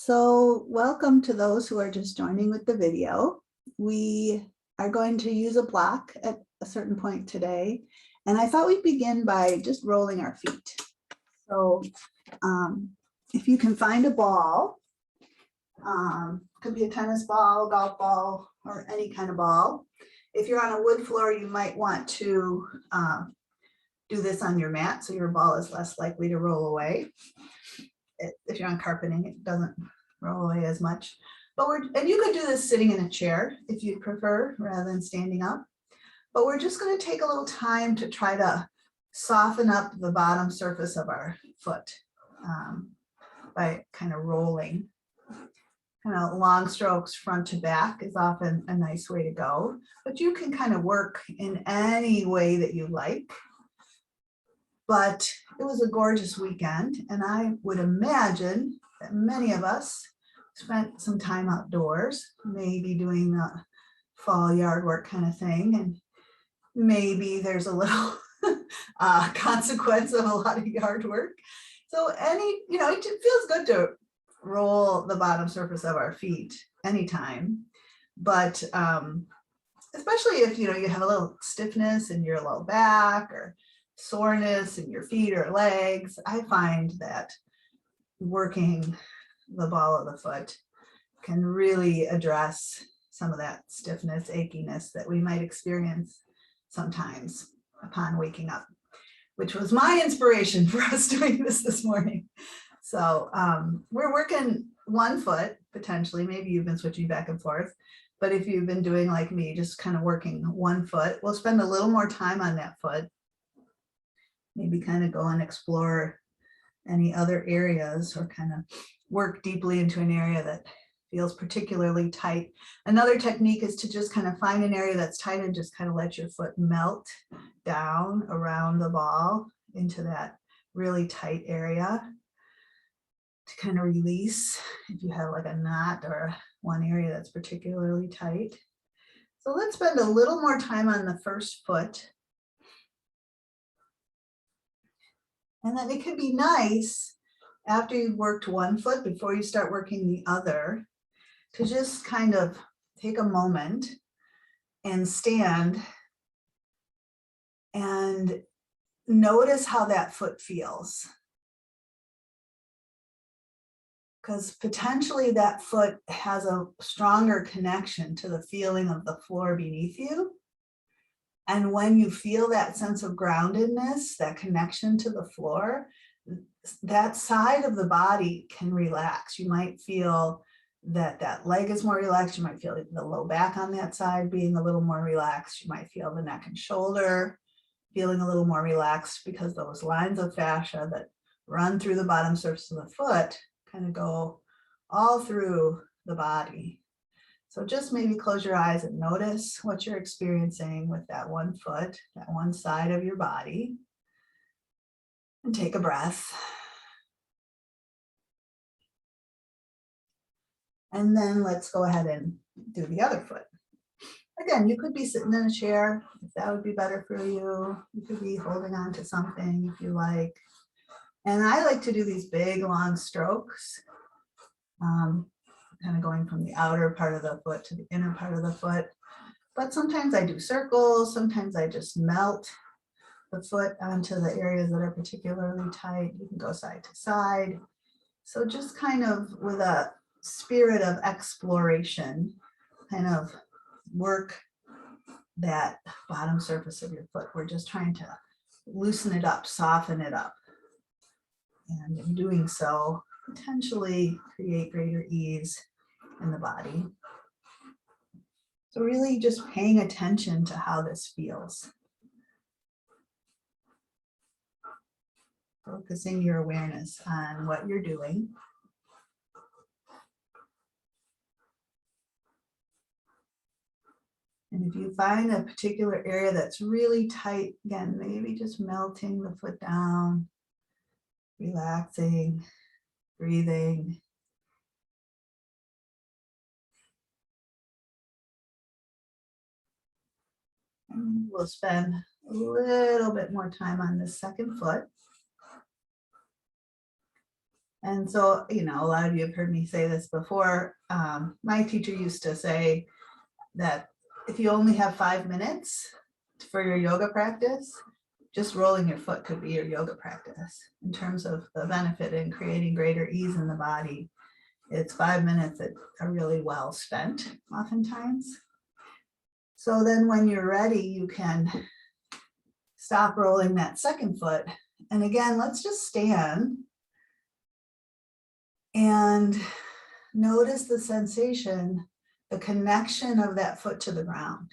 So welcome to those who are just joining with the video. We are going to use a block at a certain point today. And I thought we'd begin by just rolling our feet. So if you can find a ball, could be a tennis ball, golf ball, or any kind of ball. If you're on a wood floor, you might want to do this on your mat so your ball is less likely to roll away. If you're on carpeting, it doesn't roll away as much. And you could do this sitting in a chair if you'd prefer, rather than standing up. But we're just going to take a little time to try to soften up the bottom surface of our foot by kind of rolling. Kind of long strokes front to back is often a nice way to go, but you can kind of work in any way that you like. But it was a gorgeous weekend, and I would imagine that many of us spent some time outdoors, maybe doing the fall yard work kind of thing, and maybe there's a little consequence of a lot of yard work. So it feels good to roll the bottom surface of our feet anytime, but especially if you have a little stiffness in your low back or soreness in your feet or legs. I find that working the ball of the foot can really address some of that stiffness, achiness that we might experience sometimes upon waking up, which was my inspiration for us doing this morning. So we're working one foot, potentially. Maybe you've been switching back and forth, but if you've been doing like me, just kind of working one foot, we'll spend a little more time on that foot. Maybe kind of go and explore any other areas or kind of work deeply into an area that feels particularly tight. Another technique is to just kind of find an area that's tight and just kind of let your foot melt down around the ball into that really tight area to kind of release if you have like a knot or one area that's particularly tight. So let's spend a little more time on the first foot. And then it could be nice after you've worked one foot before you start working the other to just kind of take a moment and stand and notice how that foot feels. Because potentially that foot has a stronger connection to the feeling of the floor beneath you. And when you feel that sense of groundedness, that connection to the floor, that side of the body can relax. You might feel that leg is more relaxed. You might feel the low back on that side being a little more relaxed. You might feel the neck and shoulder feeling a little more relaxed because those lines of fascia that run through the bottom surface of the foot kind of go all through the body. So just maybe close your eyes and notice what you're experiencing with that one foot, that one side of your body. And take a breath. And then let's go ahead and do the other foot. Again, you could be sitting in a chair if that would be better for you. You could be holding on to something if you like. And I like to do these big, long strokes. Kind of going from the outer part of the foot to the inner part of the foot. But sometimes I do circles, sometimes I just melt the foot onto the areas that are particularly tight. You can go side to side. So just kind of with a spirit of exploration, kind of work that bottom surface of your foot. We're just trying to loosen it up, soften it up. And in doing so, potentially create greater ease in the body. So really just paying attention to how this feels. Focusing your awareness on what you're doing. And if you find a particular area that's really tight, again, maybe just melting the foot down, relaxing, breathing. And we'll spend a little bit more time on this second foot. And so, you know, a lot of you have heard me say this before. My teacher used to say that if you only have 5 minutes for your yoga practice, just rolling your foot could be your yoga practice in terms of the benefit in creating greater ease in the body. It's 5 minutes that are really well spent oftentimes. So then when you're ready, you can stop rolling that second foot. And again, let's just stand and notice the sensation, the connection of that foot to the ground.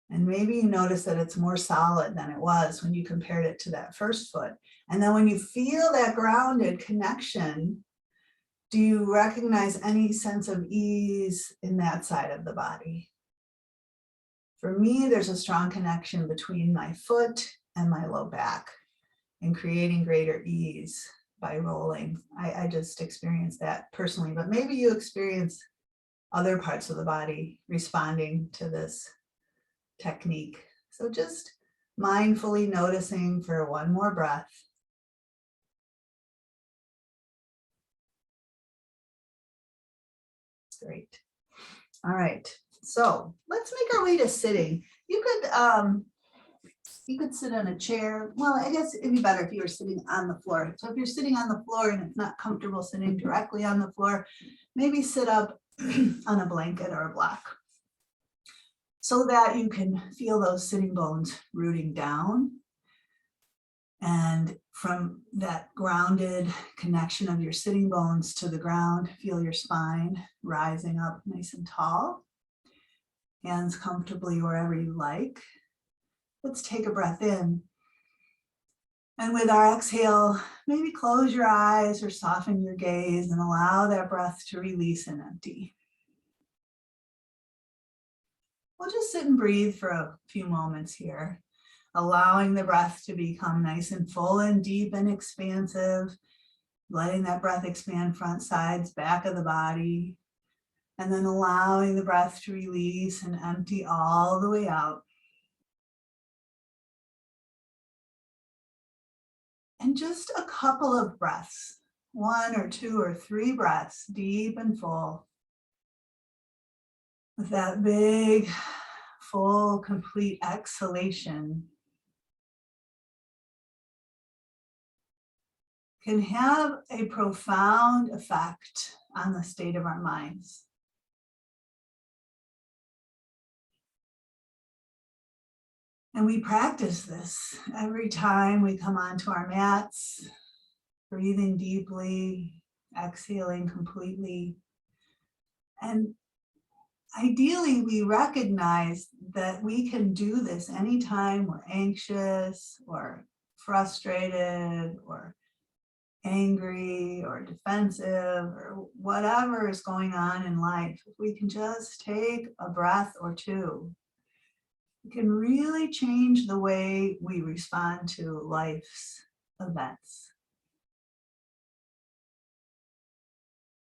And maybe you notice that it's more solid than it was when you compared it to that first foot. And then when you feel that grounded connection, do you recognize any sense of ease in that side of the body? For me, there's a strong connection between my foot and my low back and creating greater ease by rolling. I just experienced that personally, but maybe you experience other parts of the body responding to this technique. So just mindfully noticing for one more breath. Great. All right. So let's make our way to sitting. You could sit on a chair. Well, I guess it'd be better if you were sitting on the floor. So if you're sitting on the floor and it's not comfortable sitting directly on the floor, maybe sit up on a blanket or a block so that you can feel those sitting bones rooting down. And from that grounded connection of your sitting bones to the ground, feel your spine rising up nice and tall. Hands comfortably wherever you like. Let's take a breath in. And with our exhale, maybe close your eyes or soften your gaze and allow that breath to release and empty. We'll just sit and breathe for a few moments here, allowing the breath to become nice and full and deep and expansive, letting that breath expand front, sides, back of the body, and then allowing the breath to release and empty all the way out. And just a couple of breaths, 1 or 2 or 3 breaths, deep and full. With that big, full, complete exhalation, can have a profound effect on the state of our minds. And we practice this every time we come onto our mats, breathing deeply, exhaling completely. And ideally, we recognize that we can do this anytime we're anxious or frustrated or angry or defensive or whatever is going on in life. If we can just take a breath or two, it can really change the way we respond to life's events.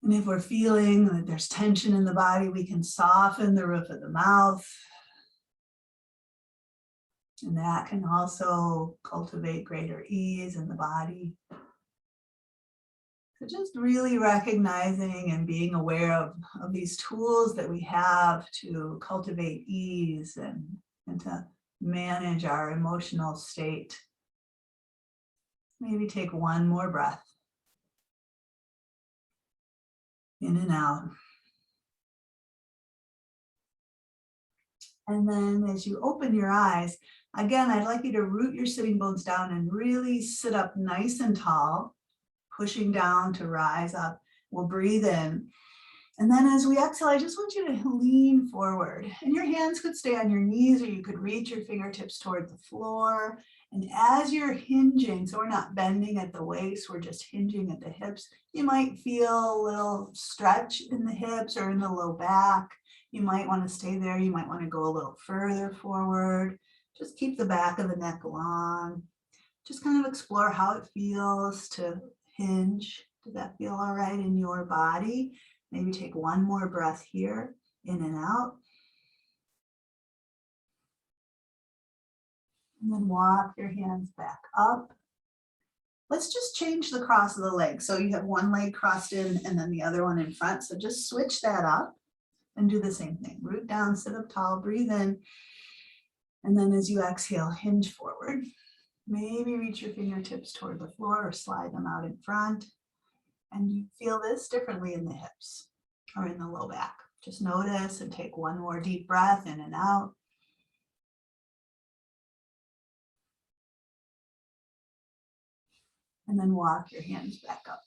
And if we're feeling that there's tension in the body, we can soften the roof of the mouth. And that can also cultivate greater ease in the body. So just really recognizing and being aware of these tools that we have to cultivate ease and to manage our emotional state. Maybe take one more breath. In and out. And then as you open your eyes, again, I'd like you to root your sitting bones down and really sit up nice and tall, pushing down to rise up. We'll breathe in. And then as we exhale, I just want you to lean forward. And your hands could stay on your knees, or you could reach your fingertips toward the floor. And as you're hinging, so we're not bending at the waist, we're just hinging at the hips, you might feel a little stretch in the hips or in the low back. You might want to stay there. You might want to go a little further forward. Just keep the back of the neck long. Just kind of explore how it feels to hinge. Does that feel all right in your body? Maybe take one more breath here, in and out. And then walk your hands back up Let's just change the cross of the leg. So you have one leg crossed in and then the other one in front. So just switch that up and do the same thing. Root down, sit up tall, breathe in. And then as you exhale, hinge forward. Maybe reach your fingertips toward the floor or slide them out in front. And you feel this differently in the hips or in the low back. Just notice and take one more deep breath in and out. And then walk your hands back up.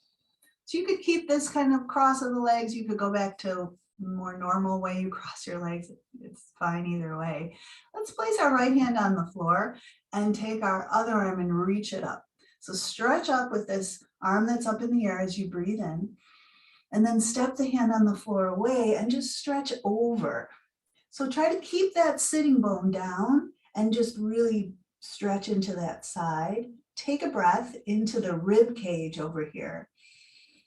So you could keep this kind of cross of the legs. You could go back to a more normal way you cross your legs. It's fine either way. Let's place our right hand on the floor and take our other arm and reach it up. So stretch up with this arm that's up in the air as you breathe in. And then step the hand on the floor away and just stretch over. So try to keep that sitting bone down and just really stretch into that side. Take a breath into the rib cage over here.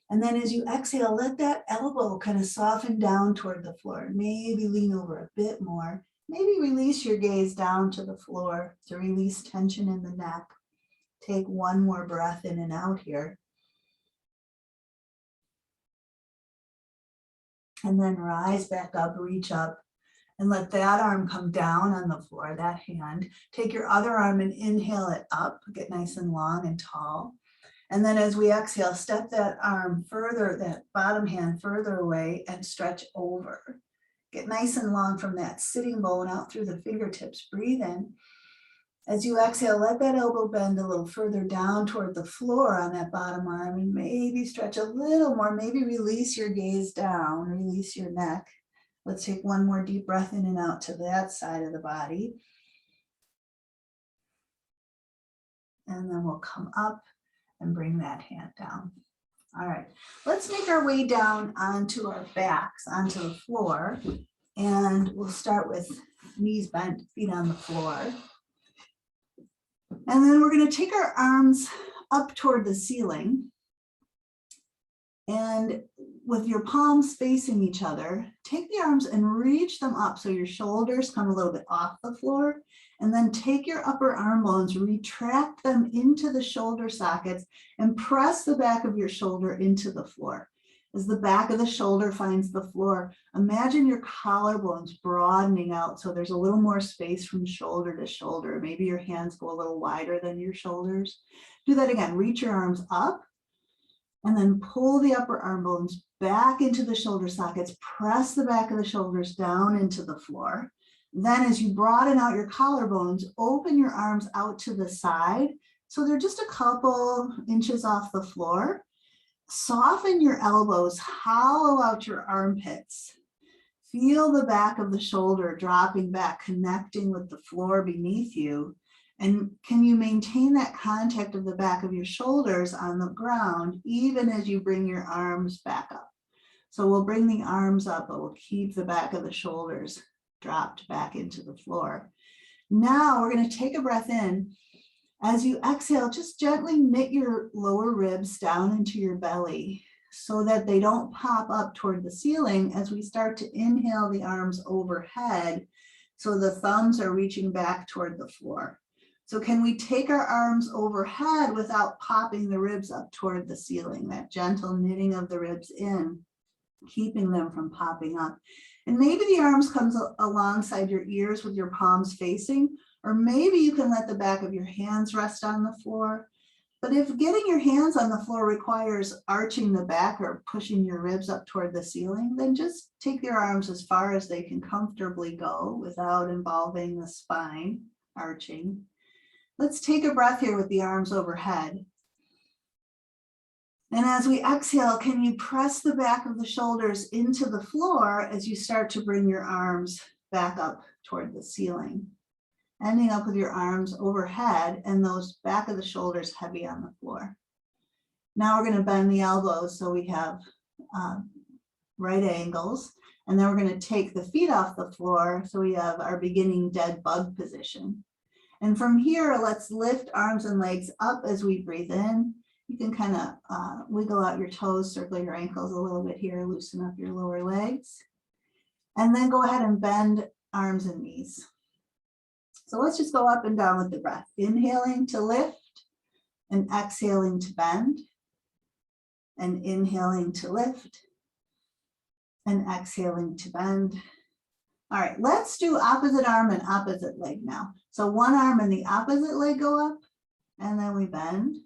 And then as you exhale, let that elbow kind of soften down toward the floor. Maybe lean over a bit more. Maybe release your gaze down to the floor to release tension in the neck. Take one more breath in and out here. And then rise back up, reach up, and let that arm come down on the floor, that hand. Take your other arm and inhale it up, get nice and long and tall. And then as we exhale, step that arm further, that bottom hand further away and stretch over. Get nice and long from that sitting bone out through the fingertips. Breathe in. As you exhale, let that elbow bend a little further down toward the floor on that bottom arm and maybe stretch a little more. Maybe release your gaze down, release your neck. Let's take one more deep breath in and out to that side of the body. And then we'll come up and bring that hand down. All right, let's make our way down onto our backs, onto the floor. And we'll start with knees bent, feet on the floor. And then we're going to take our arms up toward the ceiling. And with your palms facing each other, take the arms and reach them up so your shoulders come a little bit off the floor. And then take your upper arm bones, retract them into the shoulder sockets and press the back of your shoulder into the floor. As the back of the shoulder finds the floor, imagine your collarbones broadening out so there's a little more space from shoulder to shoulder. Maybe your hands go a little wider than your shoulders. Do that again. Reach your arms up and then pull the upper arm bones back into the shoulder sockets. Press the back of the shoulders down into the floor. Then as you broaden out your collarbones, open your arms out to the side. So they're just a couple inches off the floor. Soften your elbows, hollow out your armpits. Feel the back of the shoulder dropping back, connecting with the floor beneath you. And can you maintain that contact of the back of your shoulders on the ground, even as you bring your arms back up? So we'll bring the arms up, but we'll keep the back of the shoulders dropped back into the floor. Now we're going to take a breath in. As you exhale, just gently knit your lower ribs down into your belly so that they don't pop up toward the ceiling as we start to inhale the arms overhead so the thumbs are reaching back toward the floor. So can we take our arms overhead without popping the ribs up toward the ceiling? That gentle knitting of the ribs in, keeping them from popping up. And maybe the arms comes alongside your ears with your palms facing, or maybe you can let the back of your hands rest on the floor. But if getting your hands on the floor requires arching the back or pushing your ribs up toward the ceiling, then just take your arms as far as they can comfortably go without involving the spine arching. Let's take a breath here with the arms overhead. And as we exhale, can you press the back of the shoulders into the floor as you start to bring your arms back up toward the ceiling, ending up with your arms overhead and those back of the shoulders heavy on the floor. Now we're going to bend the elbows so we have right angles. And then we're going to take the feet off the floor so we have our beginning dead bug position. And from here, let's lift arms and legs up as we breathe in. You can kind of wiggle out your toes, circle your ankles a little bit here, loosen up your lower legs. And then go ahead and bend arms and knees. So let's just go up and down with the breath. Inhaling to lift and exhaling to bend, and inhaling to lift, and exhaling to bend. All right, let's do opposite arm and opposite leg now. So one arm and the opposite leg go up, and then we bend,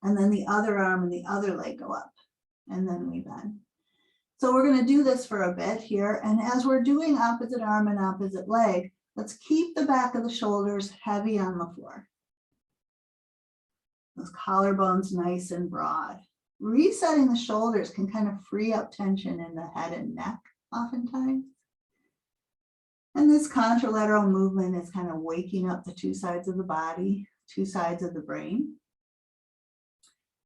and then the other arm and the other leg go up, and then we bend. So we're going to do this for a bit here, and as we're doing opposite arm and opposite leg, let's keep the back of the shoulders heavy on the floor. Those collarbones nice and broad. Resetting the shoulders can kind of free up tension in the head and neck oftentimes. And this contralateral movement is kind of waking up the two sides of the body, two sides of the brain.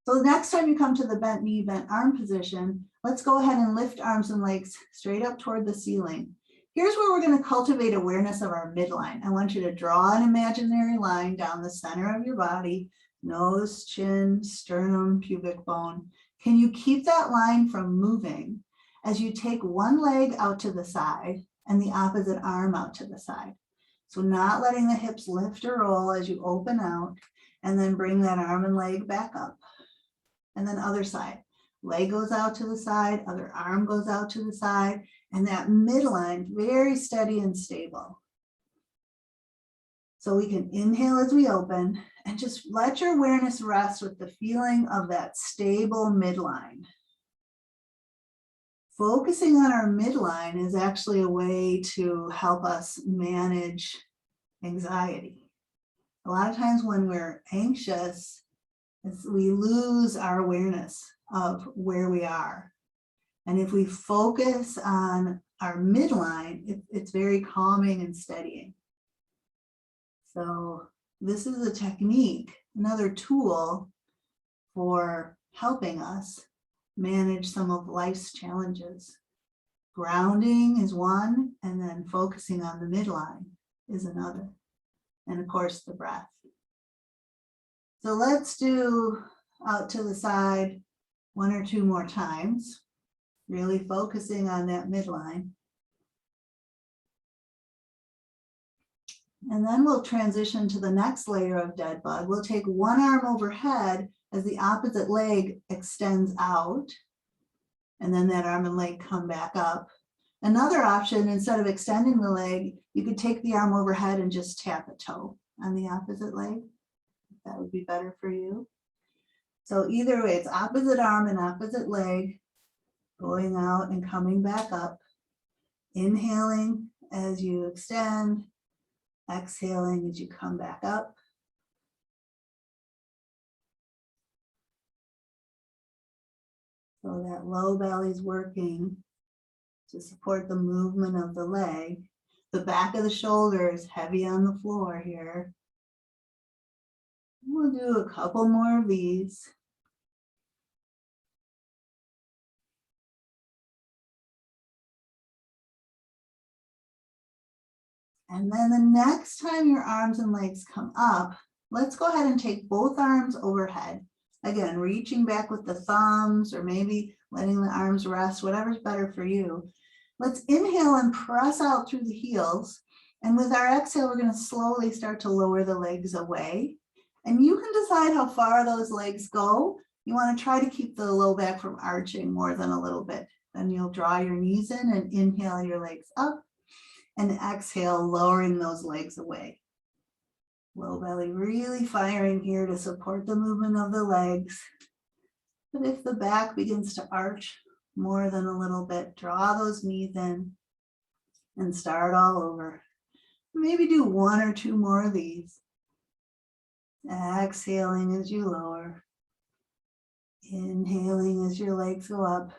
So the next time you come to the bent knee, bent arm position, let's go ahead and lift arms and legs straight up toward the ceiling. Here's where we're going to cultivate awareness of our midline. I want you to draw an imaginary line down the center of your body, nose, chin, sternum, pubic bone. Can you keep that line from moving as you take one leg out to the side and the opposite arm out to the side? So not letting the hips lift or roll as you open out, and then bring that arm and leg back up. And then other side, leg goes out to the side, other arm goes out to the side, and that midline very steady and stable. So we can inhale as we open and just let your awareness rest with the feeling of that stable midline. Focusing on our midline is actually a way to help us manage anxiety. A lot of times when we're anxious, we lose our awareness of where we are. And if we focus on our midline, it's very calming and steadying. So this is a technique, another tool for helping us manage some of life's challenges. Grounding is one, and then focusing on the midline is another. And of course, the breath. So let's do out to the side one or two more times, really focusing on that midline. And then we'll transition to the next layer of dead bug. We'll take one arm overhead as the opposite leg extends out, and then that arm and leg come back up. Another option, instead of extending the leg, you could take the arm overhead and just tap a toe on the opposite leg. That would be better for you. So either way, it's opposite arm and opposite leg, going out and coming back up, inhaling as you extend, exhaling as you come back up. So that low belly is working to support the movement of the leg. The back of the shoulder is heavy on the floor here. We'll do a couple more of these. And then the next time your arms and legs come up, let's go ahead and take both arms overhead. Again, reaching back with the thumbs, or maybe letting the arms rest, whatever's better for you. Let's inhale and press out through the heels. And with our exhale, we're going to slowly start to lower the legs away. And you can decide how far those legs go. You want to try to keep the low back from arching more than a little bit. Then you'll draw your knees in and inhale your legs up, and exhale, lowering those legs away. Low belly really firing here to support the movement of the legs. But if the back begins to arch more than a little bit, draw those knees in and start all over. Maybe do one or two more of these. Exhaling as you lower. Inhaling as your legs go up.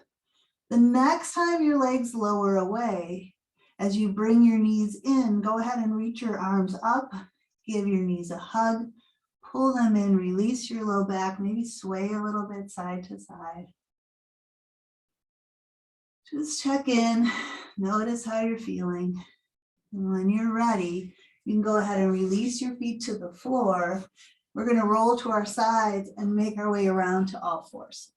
The next time your legs lower away, as you bring your knees in, go ahead and reach your arms up, give your knees a hug, pull them in, release your low back, maybe sway a little bit side to side. Just check in, notice how you're feeling. And when you're ready, you can go ahead and release your feet to the floor. We're going to roll to our sides and make our way around to all fours.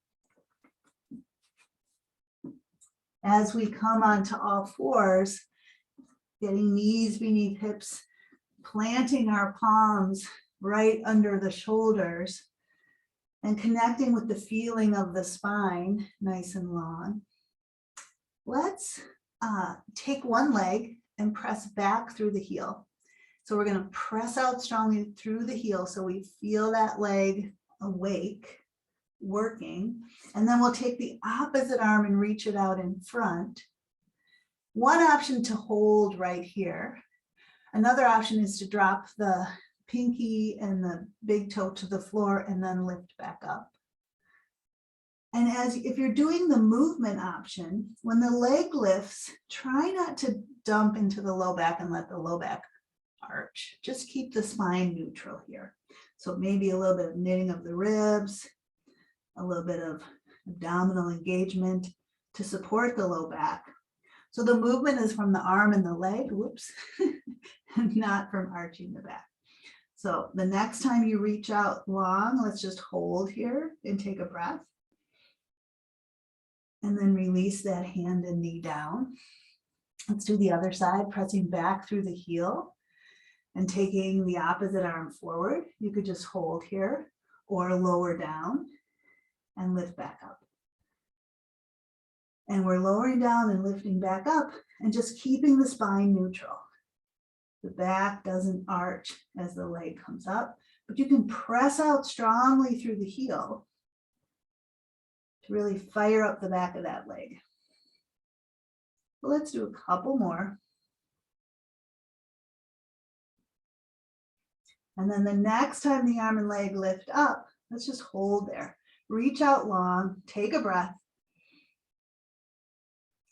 As we come onto all fours, getting knees beneath hips, planting our palms right under the shoulders. and connecting with the feeling of the spine, nice and long. Let's take one leg and press back through the heel. So we're going to press out strongly through the heel so we feel that leg awake, working. And then we'll take the opposite arm and reach it out in front. One option to hold right here. Another option is to drop the pinky and the big toe to the floor and then lift back up. And if you're doing the movement option, when the leg lifts, try not to dump into the low back and let the low back arch. Just keep the spine neutral here. So maybe a little bit of knitting of the ribs, a little bit of abdominal engagement to support the low back. So the movement is from the arm and the leg, whoops, not from arching the back. So the next time you reach out long, let's just hold here and take a breath. And then release that hand and knee down. Let's do the other side, pressing back through the heel and taking the opposite arm forward. You could just hold here or lower down and lift back up. And we're lowering down and lifting back up and just keeping the spine neutral. The back doesn't arch as the leg comes up, but you can press out strongly through the heel to really fire up the back of that leg. Well, let's do a couple more. And then the next time the arm and leg lift up, let's just hold there. Reach out long, take a breath,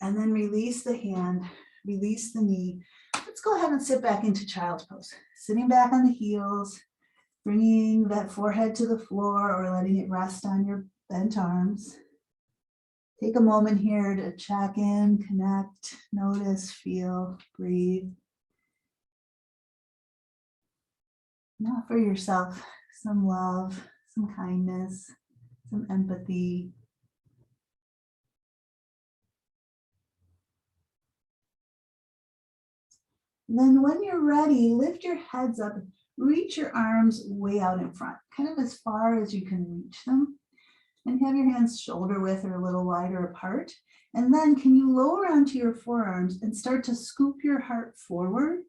and then release the hand, release the knee. Let's go ahead and sit back into child's pose. Sitting back on the heels, bringing that forehead to the floor or letting it rest on your bent arms. Take a moment here to check in, connect, notice, feel, breathe. And offer yourself some love, some kindness, some empathy. And then when you're ready, lift your heads up, reach your arms way out in front, kind of as far as you can reach them. And have your hands shoulder width or a little wider apart. And then can you lower onto your forearms and start to scoop your heart forward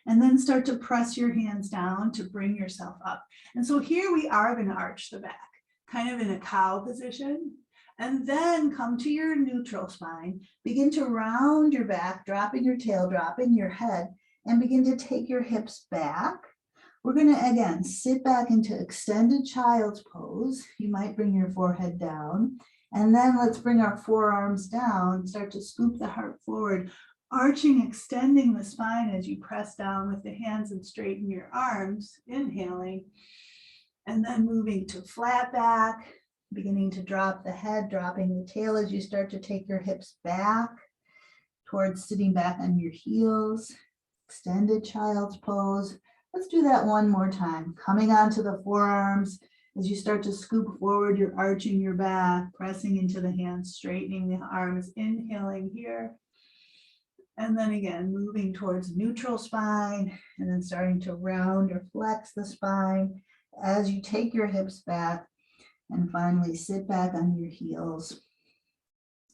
and then start to press your hands down to bring yourself up. And so here we are going to arch the back, kind of in a cow position. And then come to your neutral spine, begin to round your back, dropping your tail, dropping your head, and begin to take your hips back. We're going to, again, sit back into extended child's pose. You might bring your forehead down. And then let's bring our forearms down, start to scoop the heart forward, arching, extending the spine as you press down with the hands and straighten your arms, inhaling. And then moving to flat back, beginning to drop the head, dropping the tail as you start to take your hips back towards sitting back on your heels. Extended child's pose. Let's do that one more time. Coming onto the forearms as you start to scoop forward, you're arching your back, pressing into the hands, straightening the arms, inhaling here. And then again, moving towards neutral spine and then starting to round or flex the spine as you take your hips back and finally sit back on your heels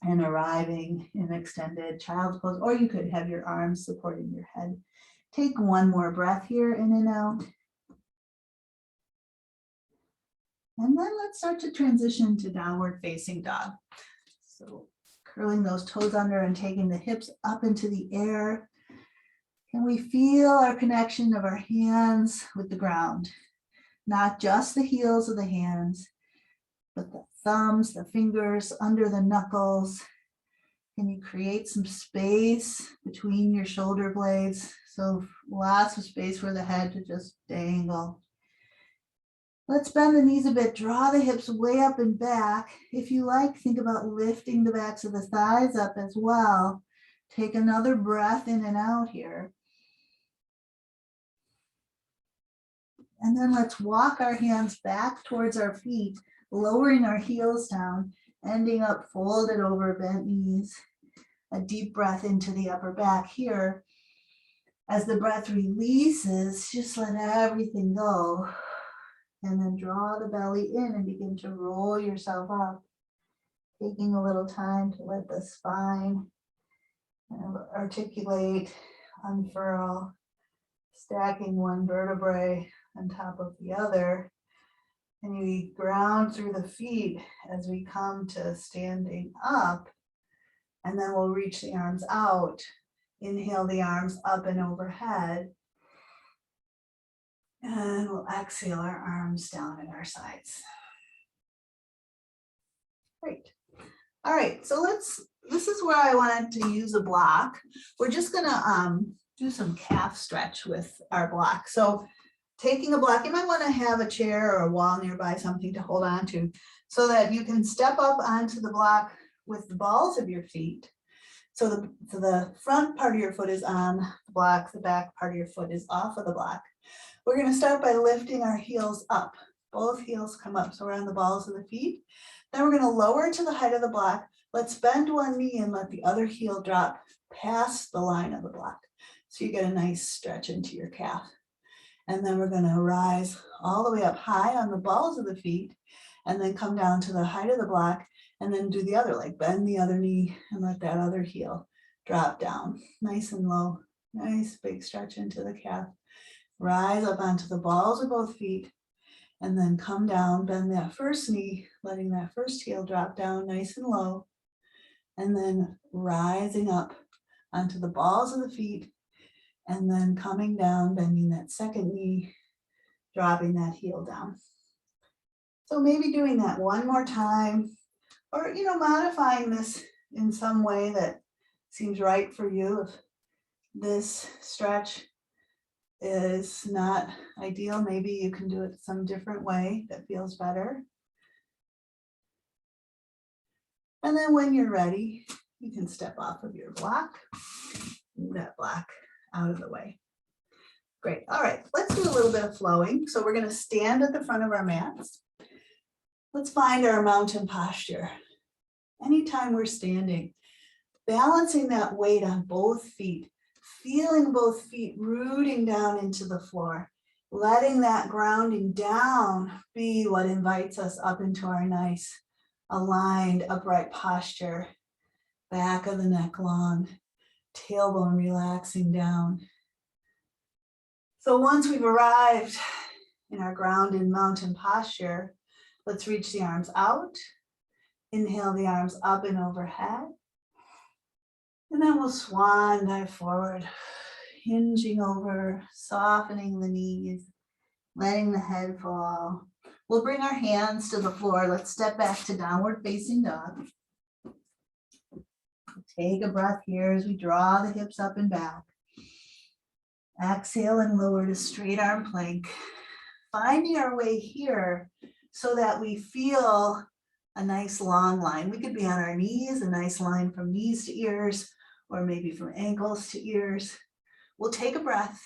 and arriving in extended child's pose, or you could have your arms supporting your head. Take one more breath here, in and out. And then let's start to transition to downward facing dog. So curling those toes under and taking the hips up into the air. Can we feel our connection of our hands with the ground? Not just the heels of the hands, but the thumbs, the fingers, under the knuckles. Can you create some space between your shoulder blades? So lots of space for the head to just dangle. Let's bend the knees a bit, draw the hips way up and back. If you like, think about lifting the backs of the thighs up as well. Take another breath in and out here. And then let's walk our hands back towards our feet, lowering our heels down, ending up folded over bent knees. A deep breath into the upper back here. As the breath releases, just let everything go. And then draw the belly in and begin to roll yourself up, taking a little time to let the spine articulate, unfurl, stacking one vertebrae on top of the other. And we ground through the feet as we come to standing up. And then we'll reach the arms out. Inhale the arms up and overhead. And we'll exhale our arms down at our sides. Great. All right, so this is where I wanted to use a block. We're just gonna do some calf stretch with our block. So taking a block, you might want to have a chair or a wall nearby, something to hold on to, so that you can step up onto the block with the balls of your feet. So the front part of your foot is on the block, the back part of your foot is off of the block. We're going to start by lifting our heels up. Both heels come up, so we're on the balls of the feet. Then we're going to lower to the height of the block. Let's bend one knee and let the other heel drop past the line of the block. So you get a nice stretch into your calf. And then we're going to rise all the way up high on the balls of the feet and then come down to the height of the block and then do the other leg. Bend the other knee and let that other heel drop down. Nice and low. Nice big stretch into the calf. Rise up onto the balls of both feet and then come down, bend that first knee, letting that first heel drop down nice and low. And then rising up onto the balls of the feet and then coming down, bending that second knee, dropping that heel down. So maybe doing that one more time, or modifying this in some way that seems right for you. If this stretch is not ideal, maybe you can do it some different way that feels better. And then when you're ready, you can step off of your block, move that block out of the way. Great. All right, let's do a little bit of flowing. So we're going to stand at the front of our mats. Let's find our mountain posture. Anytime we're standing, balancing that weight on both feet, feeling both feet rooting down into the floor, letting that grounding down be what invites us up into our nice aligned upright posture, back of the neck long, tailbone relaxing down. So once we've arrived in our grounded mountain posture, let's reach the arms out. Inhale the arms up and overhead. And then we'll swan dive forward, hinging over, softening the knees, letting the head fall. We'll bring our hands to the floor. Let's step back to downward facing dog. Take a breath here as we draw the hips up and back. Exhale and lower to straight arm plank. Finding our way here so that we feel a nice long line. We could be on our knees, a nice line from knees to ears, or maybe from ankles to ears. We'll take a breath.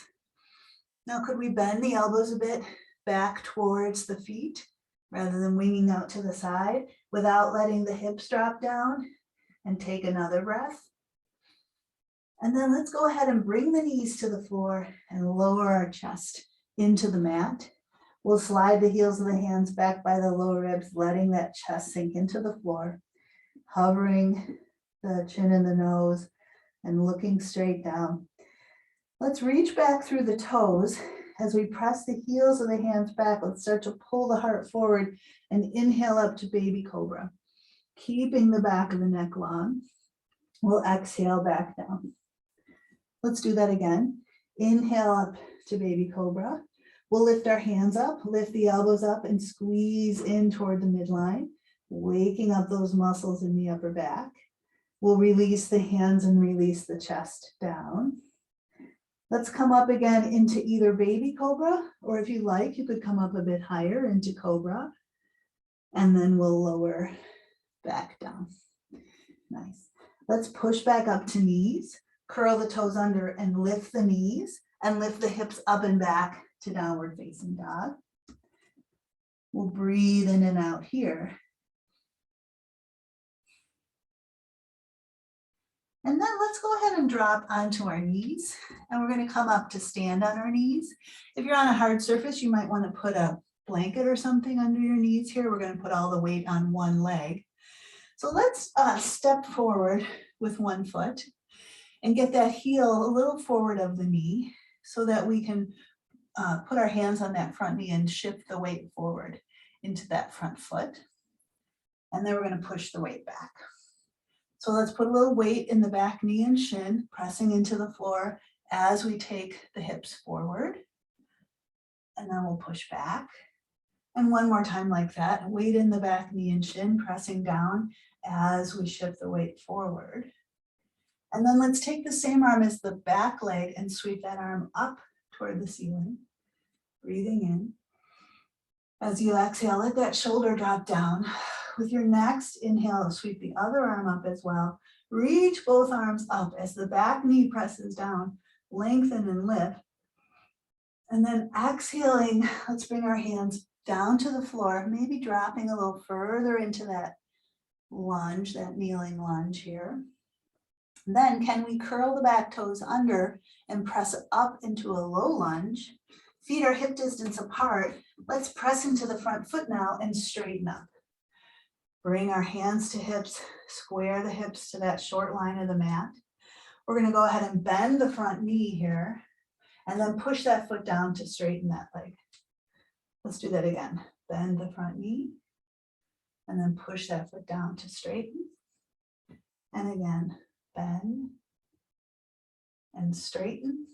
Now, could we bend the elbows a bit back towards the feet rather than winging out to the side without letting the hips drop down? And take another breath. And then let's go ahead and bring the knees to the floor and lower our chest into the mat. We'll slide the heels of the hands back by the lower ribs, letting that chest sink into the floor, hovering the chin and the nose and looking straight down. Let's reach back through the toes. As we press the heels of the hands back, let's start to pull the heart forward and inhale up to baby cobra. Keeping the back of the neck long. We'll exhale back down. Let's do that again. Inhale up to baby cobra. We'll lift our hands up, lift the elbows up and squeeze in toward the midline, waking up those muscles in the upper back. We'll release the hands and release the chest down. Let's come up again into either baby cobra, or if you like, you could come up a bit higher into cobra, and then we'll lower back down. Nice. Let's push back up to knees, curl the toes under and lift the knees and lift the hips up and back to downward facing dog. We'll breathe in and out here. And then let's go ahead and drop onto our knees, and we're going to come up to stand on our knees. If you're on a hard surface, you might want to put a blanket or something under your knees here. We're going to put all the weight on one leg. So let's step forward with one foot and get that heel a little forward of the knee so that we can put our hands on that front knee and shift the weight forward into that front foot. And then we're going to push the weight back. So let's put a little weight in the back knee and shin, pressing into the floor as we take the hips forward. And then we'll push back. And one more time like that, weight in the back knee and shin, pressing down as we shift the weight forward. And then let's take the same arm as the back leg and sweep that arm up toward the ceiling. Breathing in. As you exhale, let that shoulder drop down. With your next inhale, sweep the other arm up as well. Reach both arms up as the back knee presses down. Lengthen and lift. And then exhaling, let's bring our hands down to the floor, maybe dropping a little further into that lunge, that kneeling lunge here. Then can we curl the back toes under and press up into a low lunge? Feet are hip distance apart. Let's press into the front foot now and straighten up. Bring our hands to hips, square the hips to that short line of the mat. We're going to go ahead and bend the front knee here and then push that foot down to straighten that leg. Let's do that again. Bend the front knee and then push that foot down to straighten. And again, bend and straighten.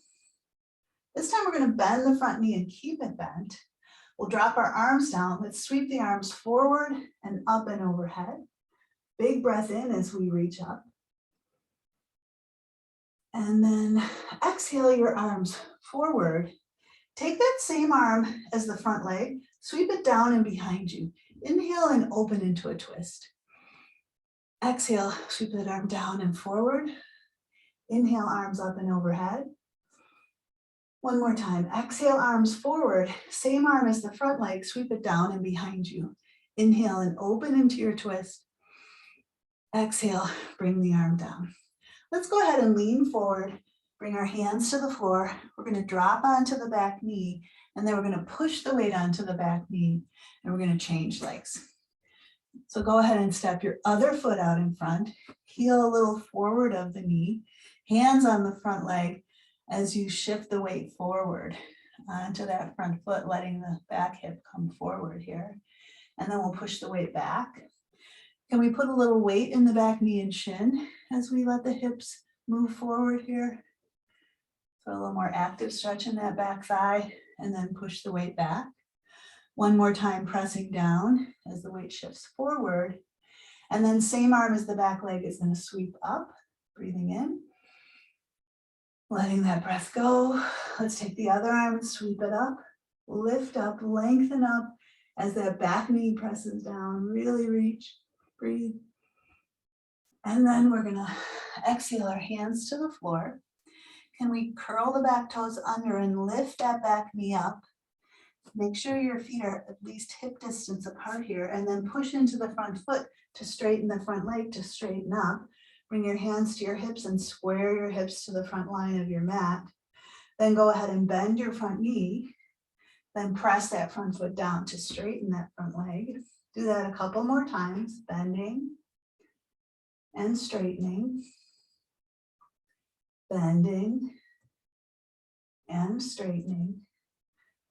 This time we're going to bend the front knee and keep it bent. We'll drop our arms down. Let's sweep the arms forward and up and overhead. Big breath in as we reach up. And then exhale your arms forward. Take that same arm as the front leg, sweep it down and behind you. Inhale and open into a twist. Exhale, sweep that arm down and forward. Inhale, arms up and overhead. One more time. Exhale, arms forward. Same arm as the front leg, sweep it down and behind you. Inhale and open into your twist. Exhale, bring the arm down. Let's go ahead and lean forward. Bring our hands to the floor. We're going to drop onto the back knee, and then we're going to push the weight onto the back knee, and we're going to change legs. So go ahead and step your other foot out in front, heel a little forward of the knee, hands on the front leg as you shift the weight forward onto that front foot, letting the back hip come forward here. And then we'll push the weight back. Can we put a little weight in the back knee and shin as we let the hips move forward here? So a little more active stretch in that back thigh, and then push the weight back. One more time, pressing down as the weight shifts forward. And then same arm as the back leg is going to sweep up, breathing in. Letting that breath go. Let's take the other arm and sweep it up. Lift up, lengthen up as that back knee presses down. Really reach, breathe. And then we're going to exhale our hands to the floor. Can we curl the back toes under and lift that back knee up? Make sure your feet are at least hip distance apart here, and then push into the front foot to straighten the front leg to straighten up. Bring your hands to your hips and square your hips to the front line of your mat. Then go ahead and bend your front knee. Then press that front foot down to straighten that front leg. Do that a couple more times, bending and straightening. Bending and straightening.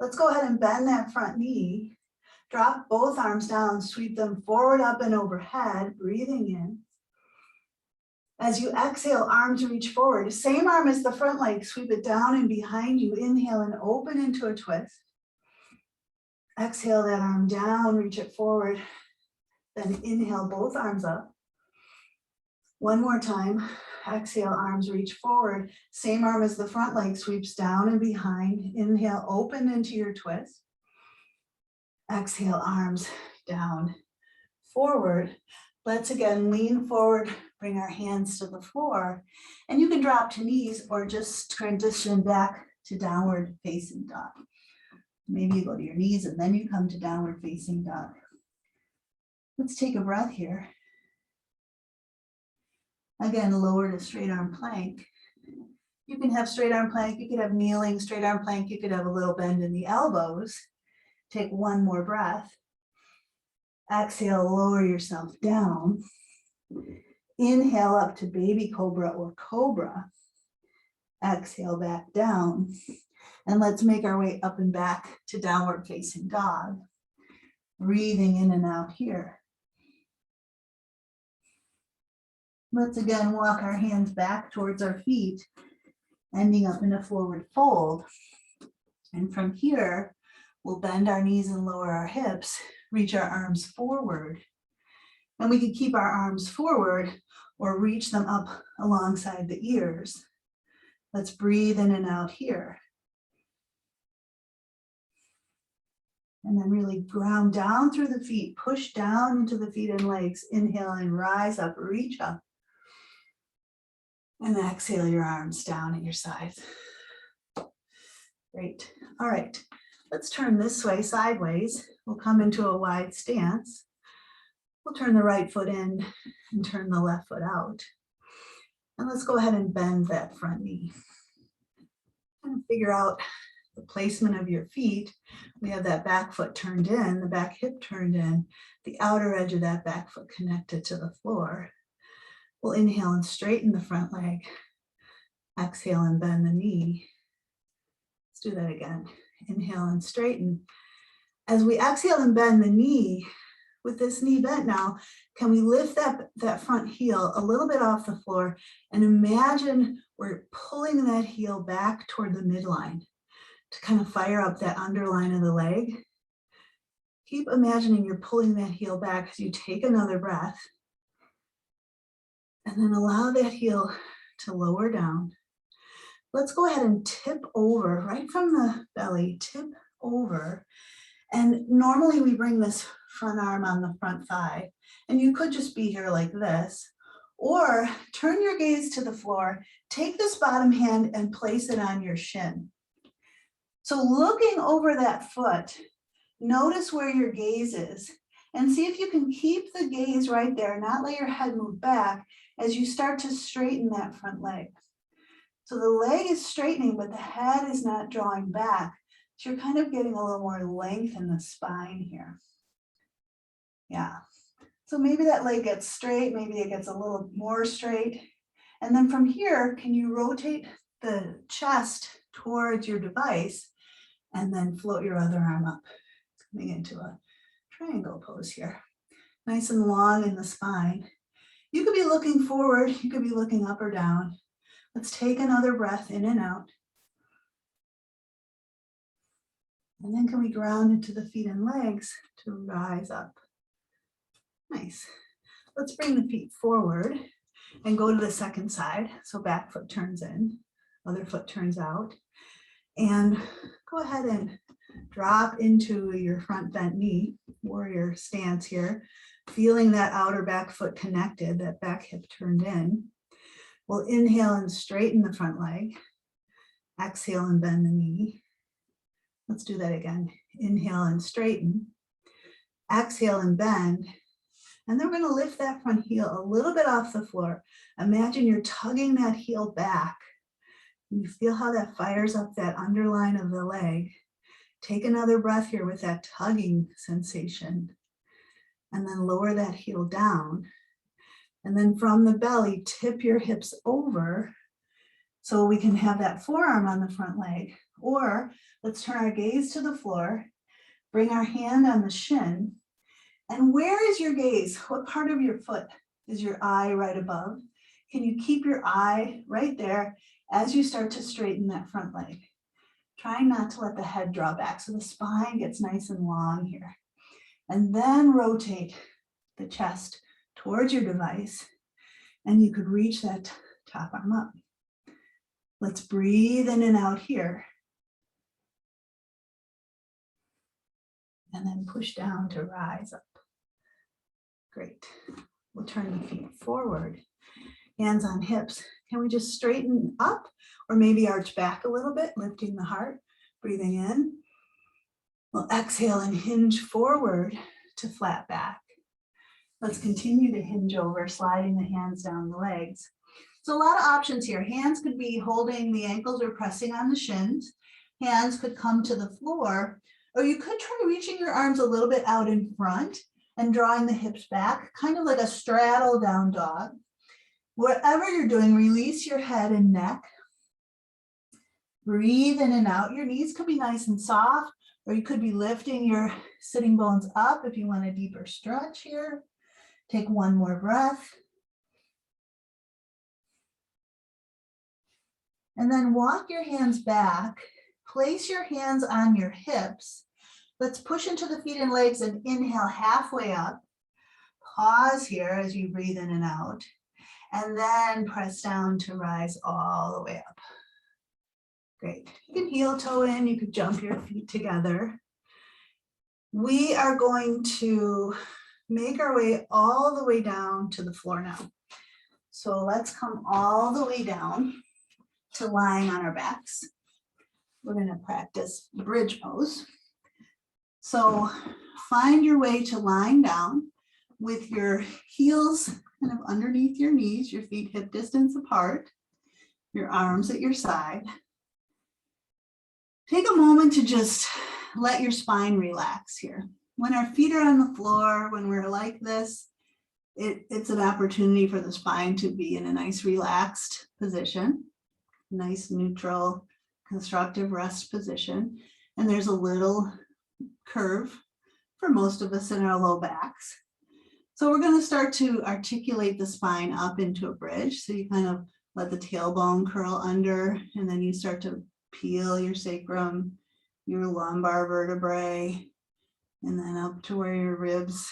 Let's go ahead and bend that front knee. Drop both arms down, sweep them forward, up and overhead, breathing in. As you exhale, arms reach forward. Same arm as the front leg, sweep it down and behind you. Inhale and open into a twist. Exhale that arm down, reach it forward. Then inhale, both arms up. One more time. Exhale, arms reach forward. Same arm as the front leg, sweeps down and behind. Inhale, open into your twist. Exhale, arms down, forward. Let's again lean forward, bring our hands to the floor. And you can drop to knees or just transition back to downward facing dog. Maybe you go to your knees and then you come to downward facing dog. Let's take a breath here. Again, lower to straight arm plank. You can have straight arm plank, you could have kneeling, straight arm plank, you could have a little bend in the elbows. Take one more breath. Exhale, lower yourself down. Inhale up to baby cobra or cobra. Exhale back down. And let's make our way up and back to downward facing dog. Breathing in and out here. Let's again walk our hands back towards our feet, ending up in a forward fold. And from here, we'll bend our knees and lower our hips, reach our arms forward. And we can keep our arms forward or reach them up alongside the ears. Let's breathe in and out here. And then really ground down through the feet, push down into the feet and legs. Inhale and rise up, reach up. And exhale your arms down at your sides. Great. All right, let's turn this way sideways. We'll come into a wide stance. We'll turn the right foot in and turn the left foot out. And let's go ahead and bend that front knee. And figure out the placement of your feet. We have that back foot turned in, the back hip turned in, the outer edge of that back foot connected to the floor. We'll inhale and straighten the front leg. Exhale and bend the knee. Let's do that again. Inhale and straighten. As we exhale and bend the knee, with this knee bent now, can we lift that front heel a little bit off the floor and imagine we're pulling that heel back toward the midline to kind of fire up that underline of the leg. Keep imagining you're pulling that heel back as you take another breath. And then allow that heel to lower down. Let's go ahead and tip over right from the belly, tip over. And normally we bring this front arm on the front thigh. And you could just be here like this. Or turn your gaze to the floor, take this bottom hand and place it on your shin. So looking over that foot, notice where your gaze is and see if you can keep the gaze right there, not let your head move back as you start to straighten that front leg. So the leg is straightening, but the head is not drawing back. So you're kind of getting a little more length in the spine here. Yeah. So maybe that leg gets straight, maybe it gets a little more straight. And then from here, can you rotate the chest towards your device and then float your other arm up, coming into a triangle pose here. Nice and long in the spine. You could be looking forward, you could be looking up or down. Let's take another breath in and out. And then can we ground into the feet and legs to rise up? Nice. Let's bring the feet forward and go to the second side. So back foot turns in, other foot turns out. And go ahead and drop into your front bent knee, warrior stance here, feeling that outer back foot connected, that back hip turned in. We'll inhale and straighten the front leg. Exhale and bend the knee. Let's do that again. Inhale and straighten. Exhale and bend. And then we're going to lift that front heel a little bit off the floor. Imagine you're tugging that heel back. You feel how that fires up that underline of the leg. Take another breath here with that tugging sensation. And then lower that heel down. And then from the belly, tip your hips over so we can have that forearm on the front leg. Or let's turn our gaze to the floor, bring our hand on the shin. And where is your gaze? What part of your foot is your eye right above? Can you keep your eye right there as you start to straighten that front leg? Trying not to let the head draw back so the spine gets nice and long here. And then rotate the chest towards your device, and you could reach that top arm up. Let's breathe in and out here. And then push down to rise up. Great. We'll turn the feet forward, hands on hips. Can we just straighten up or maybe arch back a little bit, lifting the heart, breathing in. We'll exhale and hinge forward to flat back. Let's continue to hinge over, sliding the hands down the legs. So a lot of options here. Hands could be holding the ankles or pressing on the shins. Hands could come to the floor Or you could try reaching your arms a little bit out in front and drawing the hips back, kind of like a straddle down dog. Whatever you're doing, release your head and neck. Breathe in and out. Your knees could be nice and soft, or you could be lifting your sitting bones up if you want a deeper stretch here. Take one more breath. And then walk your hands back. Place your hands on your hips. Let's push into the feet and legs and inhale halfway up. Pause here as you breathe in and out. And then press down to rise all the way up. Great. You can heel toe in, you could jump your feet together. We are going to make our way all the way down to the floor now. So let's come all the way down to lying on our backs. We're going to practice bridge pose. So find your way to lying down with your heels kind of underneath your knees, your feet hip distance apart, your arms at your side. Take a moment to just let your spine relax here. When our feet are on the floor, when we're like this, it's an opportunity for the spine to be in a nice relaxed position, nice neutral, constructive rest position. And there's a little curve for most of us in our low backs. So we're going to start to articulate the spine up into a bridge. So you kind of let the tailbone curl under, and then you start to peel your sacrum, your lumbar vertebrae, and then up to where your ribs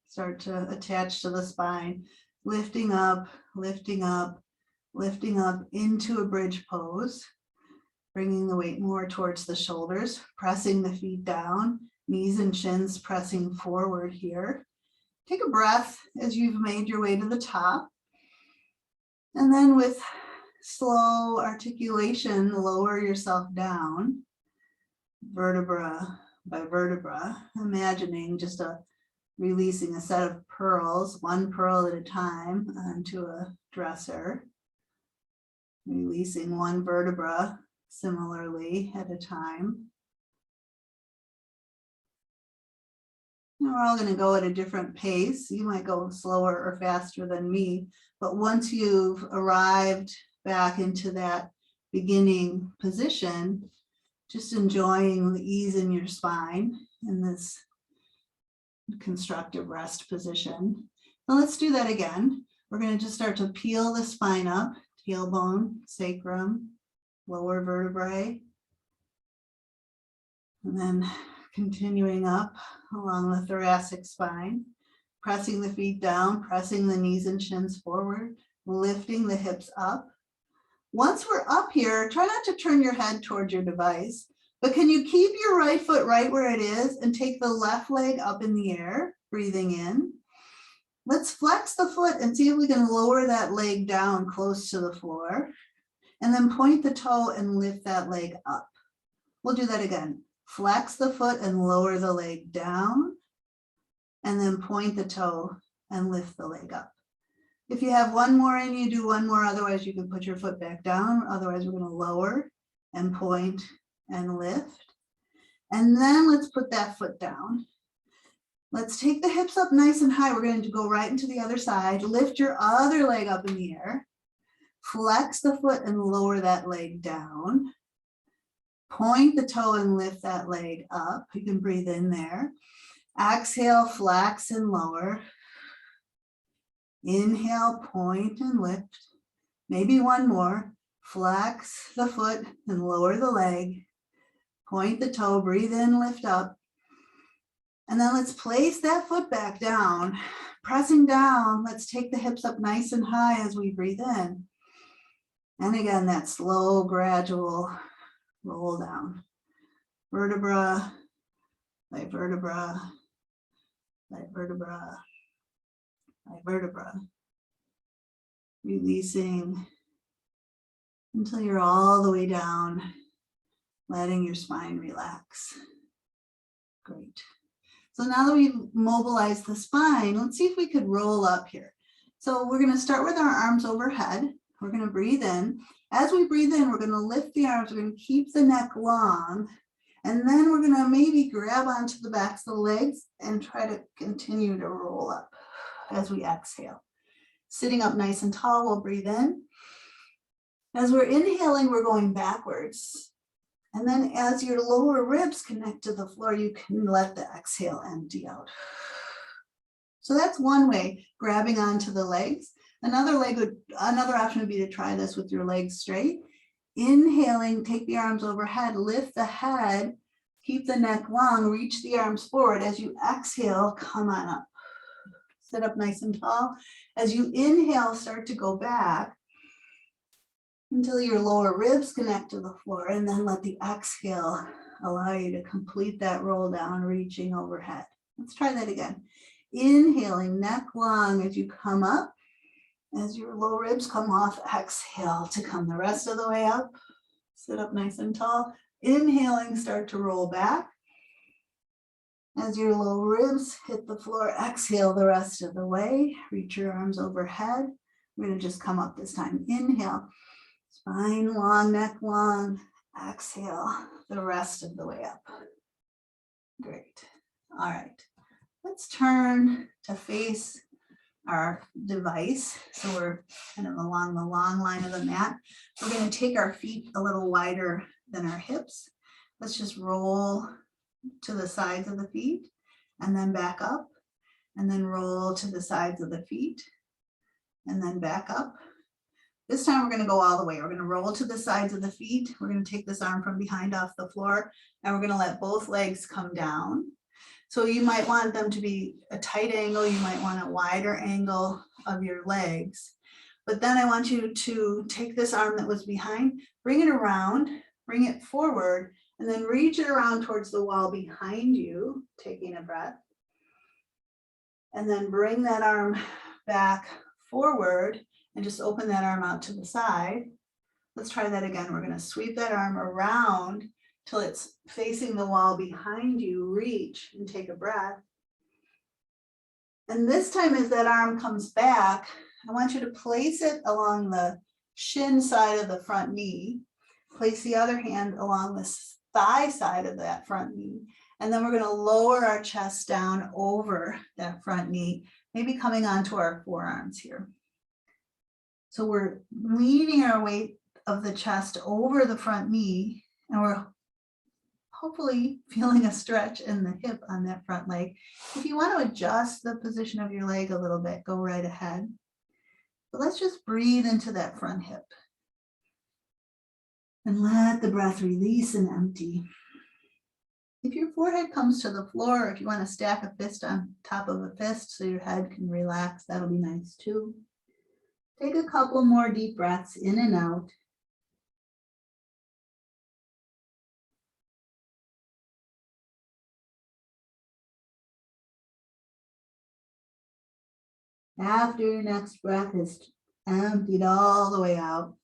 start to attach to the spine, lifting up, lifting up, lifting up into a bridge pose, bringing the weight more towards the shoulders, pressing the feet down, knees and shins pressing forward here. Take a breath as you've made your way to the top. And then with slow articulation, lower yourself down, vertebra by vertebra, imagining just releasing a set of pearls, one pearl at a time onto a dresser, releasing one vertebra similarly at a time. And we're all going to go at a different pace. You might go slower or faster than me, but once you've arrived back into that beginning position, just enjoying the ease in your spine in this constructive rest position. Now let's do that again. We're going to just start to peel the spine up, tailbone, sacrum, lower vertebrae, and then continuing up along the thoracic spine, pressing the feet down, pressing the knees and shins forward, lifting the hips up. Once we're up here, try not to turn your head towards your device, but can you keep your right foot right where it is and take the left leg up in the air, breathing in. Let's flex the foot and see if we can lower that leg down close to the floor, and then point the toe and lift that leg up. We'll do that again. Flex the foot and lower the leg down, and then point the toe and lift the leg up. If you have one more in you, do one more. Otherwise, you can put your foot back down. Otherwise, we're going to lower and point and lift. And then let's put that foot down. Let's take the hips up nice and high. We're going to go right into the other side. Lift your other leg up in the air. Flex the foot and lower that leg down. Point the toe and lift that leg up. You can breathe in there. Exhale, flex and lower. Inhale, point and lift. Maybe one more. Flex the foot and lower the leg. Point the toe, breathe in, lift up. And then let's place that foot back down. Pressing down, let's take the hips up nice and high as we breathe in. And again, that slow, gradual roll down. Vertebra by vertebra by vertebra by vertebra. Releasing until you're all the way down, letting your spine relax. Great. So now that we've mobilized the spine, let's see if we could roll up here. So we're going to start with our arms overhead. We're going to breathe in. As we breathe in, we're going to lift the arms. We're going to keep the neck long. And then we're gonna maybe grab onto the backs of the legs and try to continue to roll up as we exhale. Sitting up nice and tall, we'll breathe in. As we're inhaling, we're going backwards. And then as your lower ribs connect to the floor, you can let the exhale empty out. So that's one way, grabbing onto the legs. Another option would be to try this with your legs straight. Inhaling, take the arms overhead, lift the head, keep the neck long, reach the arms forward. As you exhale, come on up. Sit up nice and tall. As you inhale, start to go back until your lower ribs connect to the floor, and then let the exhale allow you to complete that roll down, reaching overhead. Let's try that again. Inhaling, neck long as you come up. As your low ribs come off, exhale to come the rest of the way up. Sit up nice and tall. Inhaling, start to roll back. As your low ribs hit the floor, exhale the rest of the way. Reach your arms overhead. We're going to just come up this time. Inhale, spine long, neck long. Exhale the rest of the way up. Great. All right. Let's turn to face our device. So we're kind of along the long line of the mat. We're going to take our feet a little wider than our hips. Let's just roll to the sides of the feet and then back up, and then roll to the sides of the feet and then back up. This time we're going to go all the way. We're going to roll to the sides of the feet. We're going to take this arm from behind off the floor, and we're going to let both legs come down. So you might want them to be a tight angle. You might want a wider angle of your legs. But then I want you to take this arm that was behind, bring it around, bring it forward, and then reach it around towards the wall behind you, taking a breath. And then bring that arm back forward and just open that arm out to the side. Let's try that again. We're going to sweep that arm around till it's facing the wall behind you. Reach and take a breath. And this time as that arm comes back, I want you to place it along the shin side of the front knee. Place the other hand along the thigh side of that front knee. And then we're going to lower our chest down over that front knee, maybe coming onto our forearms here. So we're leaning our weight of the chest over the front knee, and we're hopefully feeling a stretch in the hip on that front leg. If you want to adjust the position of your leg a little bit, go right ahead. But let's just breathe into that front hip. And let the breath release and empty. If your forehead comes to the floor, if you want to stack a fist on top of a fist so your head can relax, that'll be nice too. Take a couple more deep breaths in and out. After your next breath is emptied all the way out,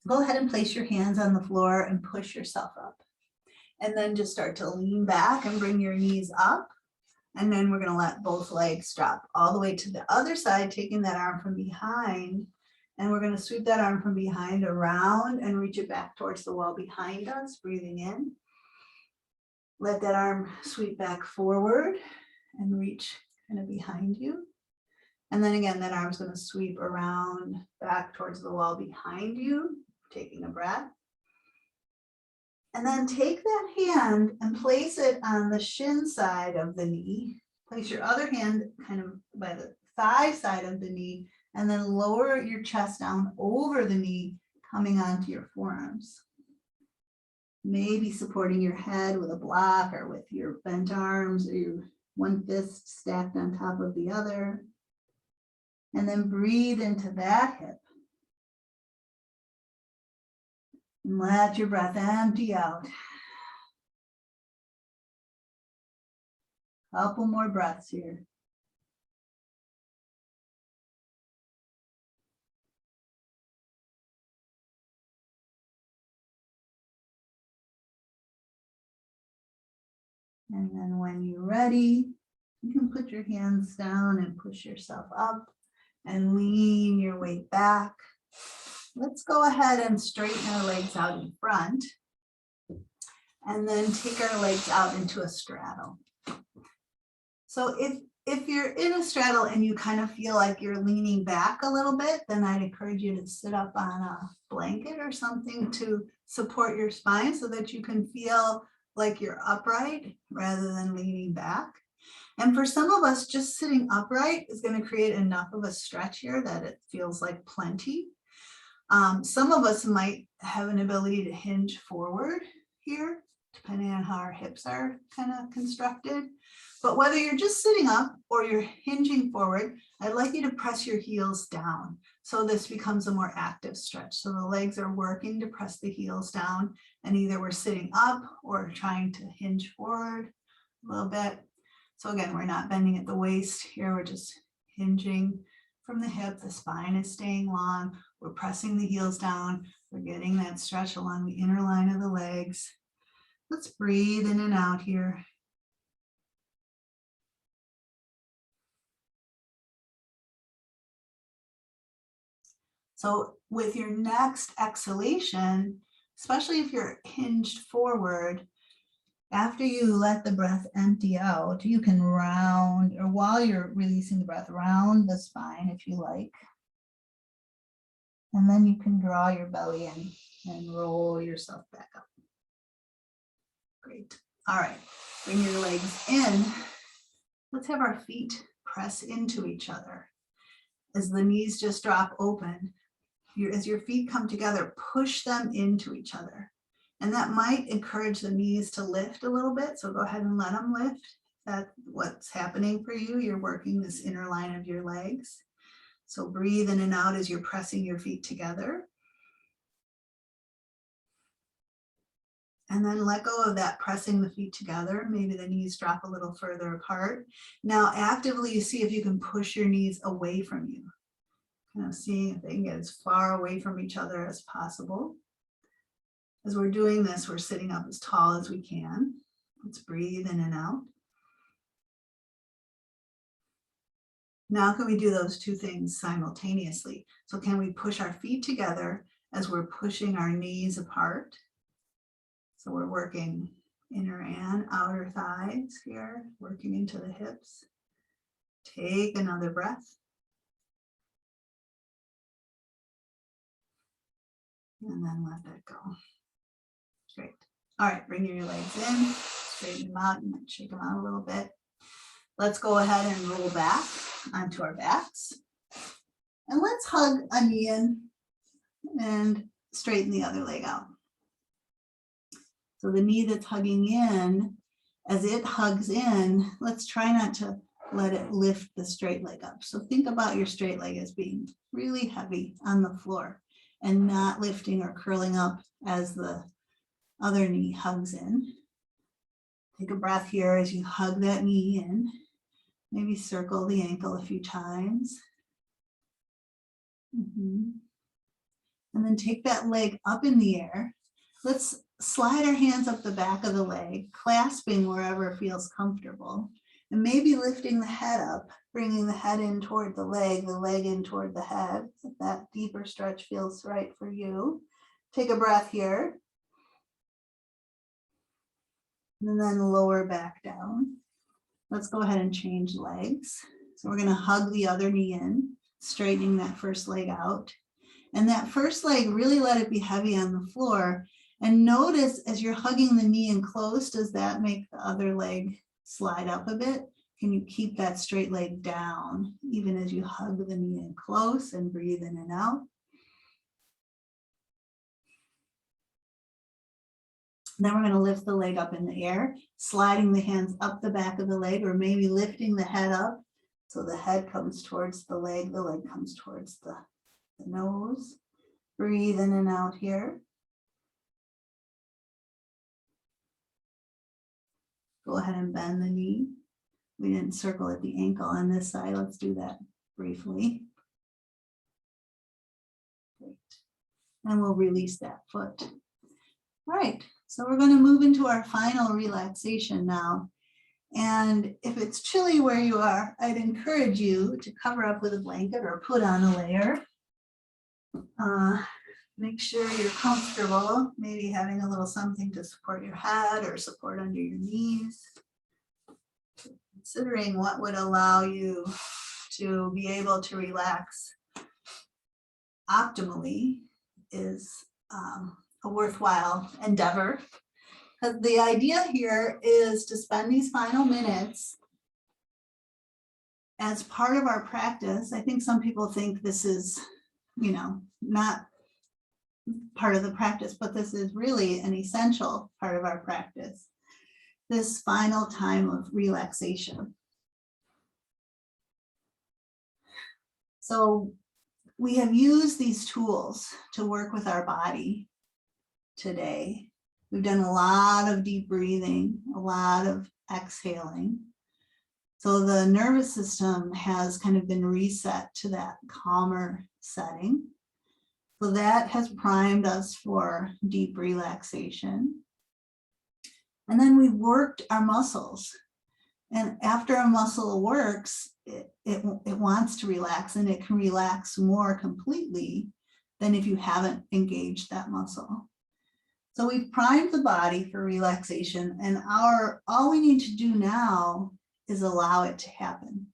go ahead and place your hands on the floor and push yourself up. And then just start to lean back and bring your knees up. And then we're going to let both legs drop all the way to the other side, taking that arm from behind. And we're going to sweep that arm from behind around and reach it back towards the wall behind us, breathing in. Let that arm sweep back forward and reach kind of behind you. And then again, that arm's going to sweep around back towards the wall behind you, taking a breath. And then take that hand and place it on the shin side of the knee. Place your other hand kind of by the thigh side of the knee, and then lower your chest down over the knee, coming onto your forearms. Maybe supporting your head with a block or with your bent arms or your one fist stacked on top of the other. And then breathe into that hip. And let your breath empty out. Couple more breaths here. And then when you're ready, you can put your hands down and push yourself up and lean your weight back. Let's go ahead and straighten our legs out in front. and then take our legs out into a straddle. So if you're in a straddle and you kind of feel like you're leaning back a little bit, then I'd encourage you to sit up on a blanket or something to support your spine so that you can feel like you're upright rather than leaning back. And for some of us, just sitting upright is going to create enough of a stretch here that it feels like plenty. Some of us might have an ability to hinge forward here, depending on how our hips are kind of constructed. But whether you're just sitting up or you're hinging forward, I'd like you to press your heels down. So this becomes a more active stretch. So the legs are working to press the heels down, and either we're sitting up or trying to hinge forward a little bit. So again, we're not bending at the waist here. We're just hinging from the hip. The spine is staying long. We're pressing the heels down. We're getting that stretch along the inner line of the legs. Let's breathe in and out here. So with your next exhalation, especially if you're hinged forward, after you let the breath empty out, you can round, or while you're releasing the breath, round the spine if you like. And then you can draw your belly in and roll yourself back up. Great. All right, bring your legs in. Let's have our feet press into each other. As the knees just drop open, as your feet come together, push them into each other. And that might encourage the knees to lift a little bit. So go ahead and let them lift. That's what's happening for you. You're working this inner line of your legs. So breathe in and out as you're pressing your feet together. And then let go of that pressing the feet together. Maybe the knees drop a little further apart. Now actively see if you can push your knees away from you. Kind of seeing if they can get as far away from each other as possible. As we're doing this, we're sitting up as tall as we can. Let's breathe in and out. Now can we do those two things simultaneously? So can we push our feet together as we're pushing our knees apart? So we're working inner and outer thighs here, working into the hips. Take another breath. And then let that go. Great. All right, bring your legs in, straighten them out, you might shake them out a little bit. Let's go ahead and roll back onto our backs. And let's hug a knee in and straighten the other leg out. So the knee that's hugging in, as it hugs in, let's try not to let it lift the straight leg up. So think about your straight leg as being really heavy on the floor and not lifting or curling up as the other knee hugs in. Take a breath here as you hug that knee in. Maybe circle the ankle a few times. And then take that leg up in the air. Let's slide our hands up the back of the leg, clasping wherever feels comfortable. And maybe lifting the head up, bringing the head in toward the leg in toward the head. If that deeper stretch feels right for you. Take a breath here. And then lower back down. Let's go ahead and change legs. So we're going to hug the other knee in, straightening that first leg out. And that first leg, really let it be heavy on the floor. And notice as you're hugging the knee in close, does that make the other leg slide up a bit? Can you keep that straight leg down, even as you hug the knee in close and breathe in and out? Then we're going to lift the leg up in the air, sliding the hands up the back of the leg, or maybe lifting the head up. So the head comes towards the leg comes towards the nose. Breathe in and out here. Go ahead and bend the knee. We didn't circle at the ankle on this side. Let's do that briefly. Great. And we'll release that foot. All right. So we're going to move into our final relaxation now. And if it's chilly where you are, I'd encourage you to cover up with a blanket or put on a layer. Make sure you're comfortable, maybe having a little something to support your head or support under your knees. Considering what would allow you to be able to relax optimally is a worthwhile endeavor. Because the idea here is to spend these final minutes as part of our practice. I think some people think this is, not part of the practice, but this is really an essential part of our practice. This final time of relaxation. So we have used these tools to work with our body today. We've done a lot of deep breathing, a lot of exhaling. So the nervous system has kind of been reset to that calmer setting. So that has primed us for deep relaxation. And then we've worked our muscles. And after a muscle works, it wants to relax, and it can relax more completely than if you haven't engaged that muscle. So we've primed the body for relaxation, and all we need to do now is allow it to happen.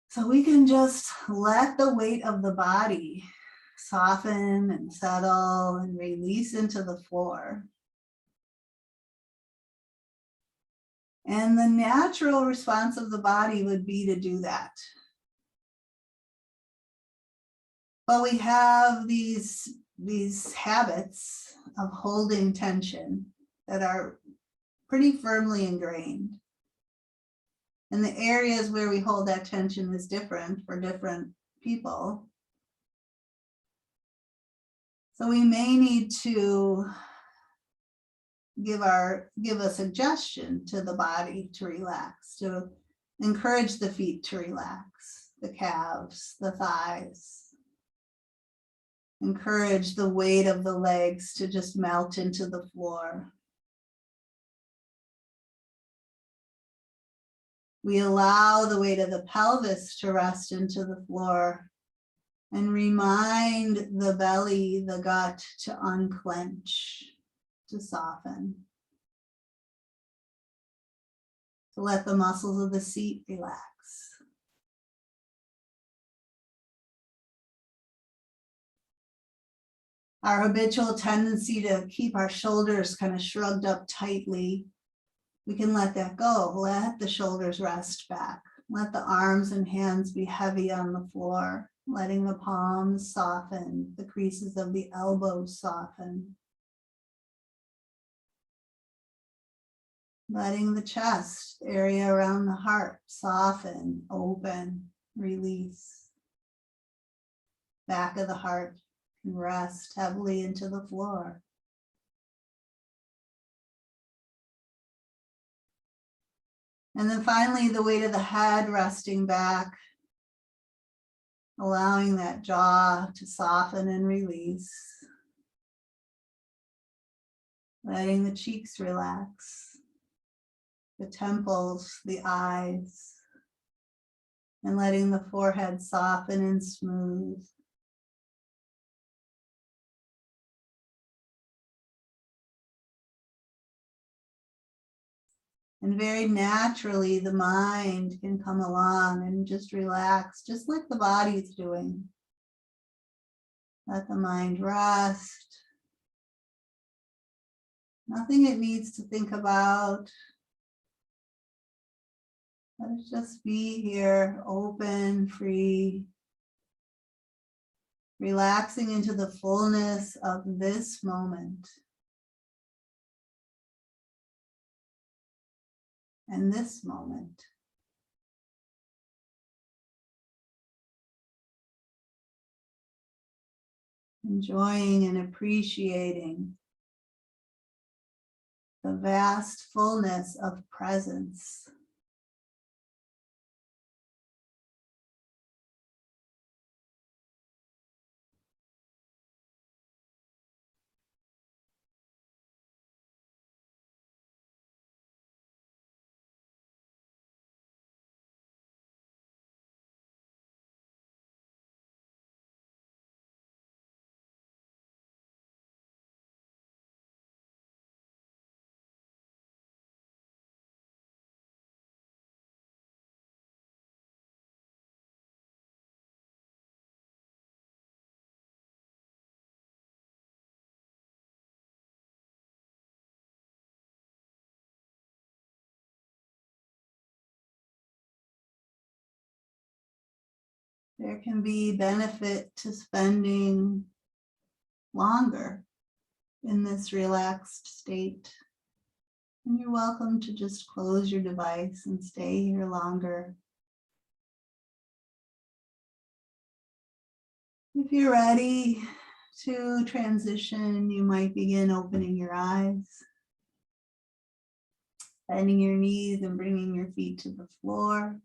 So we can just let the weight of the body soften and settle and release into the floor. And the natural response of the body would be to do that. But we have these habits of holding tension that are pretty firmly ingrained. And the areas where we hold that tension is different for different people. So we may need to give a suggestion to the body to relax, to encourage the feet to relax, the calves, the thighs. Encourage the weight of the legs to just melt into the floor. We allow the weight of the pelvis to rest into the floor and remind the belly, the gut to unclench, to soften. To let the muscles of the seat relax. Our habitual tendency to keep our shoulders kind of shrugged up tightly, we can let that go. Let the shoulders rest back. Let the arms and hands be heavy on the floor, letting the palms soften, the creases of the elbows soften. Letting the chest area around the heart soften, open, release. Back of the heart can rest heavily into the floor. And then finally, the weight of the head resting back, allowing that jaw to soften and release. Letting the cheeks relax, the temples, the eyes, and letting the forehead soften and smooth. And very naturally, the mind can come along and just relax, just like the body's doing. Let the mind rest. Nothing it needs to think about. Let it just be here, open, free, relaxing into the fullness of this moment. And this moment. Enjoying and appreciating the vast fullness of presence. There can be benefit to spending longer in this relaxed state. And you're welcome to just close your device and stay here longer. If you're ready to transition, you might begin opening your eyes, bending your knees and bringing your feet to the floor.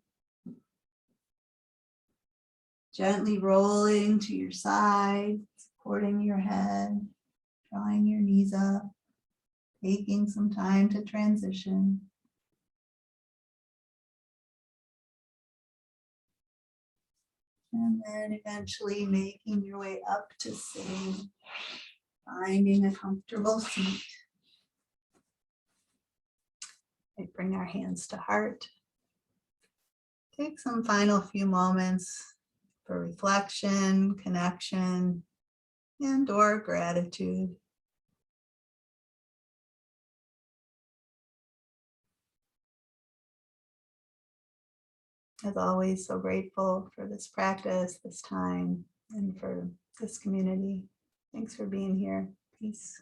Gently rolling to your side, supporting your head, drawing your knees up, taking some time to transition. And then eventually making your way up to sitting, finding a comfortable seat. We bring our hands to heart. Take some final few moments for reflection, connection, and/or gratitude. As always, so grateful for this practice, this time, and for this community. Thanks for being here. Peace.